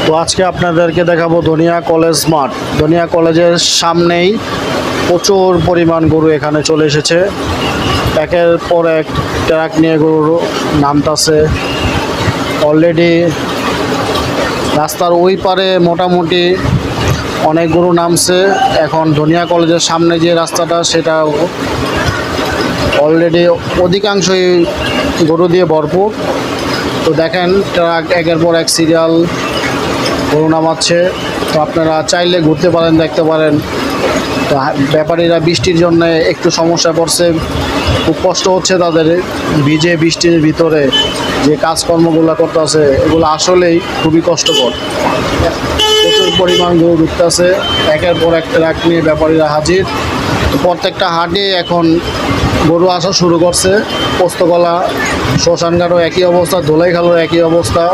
তো আজকে আপনাদেরকে দেখাবো ধনিয়া কলেজ মাঠ। ধনিয়া কলেজের সামনেই প্রচুর পরিমাণ গরু এখানে চলে এসেছে। একের পর এক ট্রাক নিয়ে গরু নামতাছে। অলরেডি রাস্তার ওই পারে মোটামুটি অনেক গরু নামছে। এখন ধনিয়া কলেজের সামনে যে রাস্তাটা সেটা অলরেডি অধিকাংশই গরু দিয়ে ভরপুর। তো দেখেন ট্রাক একের পর এক সিরিয়াল গরু নামাচ্ছে। তো আপনারা চাইলে ঘুরতে পারেন, দেখতে পারেন। তো ব্যাপারীরা বৃষ্টির জন্য একটু সমস্যা পড়ছে, খুব কষ্ট হচ্ছে তাদের ভিজে বৃষ্টির ভিতরে যে কাজকর্মগুলো করতেছে, এগুলো আসলেই খুবই কষ্টকর। প্রচুর পরিমাণ গরু ঢুকতেছে, একের পর এক ট্রাক নিয়ে ব্যাপারীরা হাজির। প্রত্যেকটা হাটে এখন গরু আসা শুরু করছে। পোস্তগোলা, শ্মশানঘাটও একই অবস্থা, ধোলাইখালও একই অবস্থা।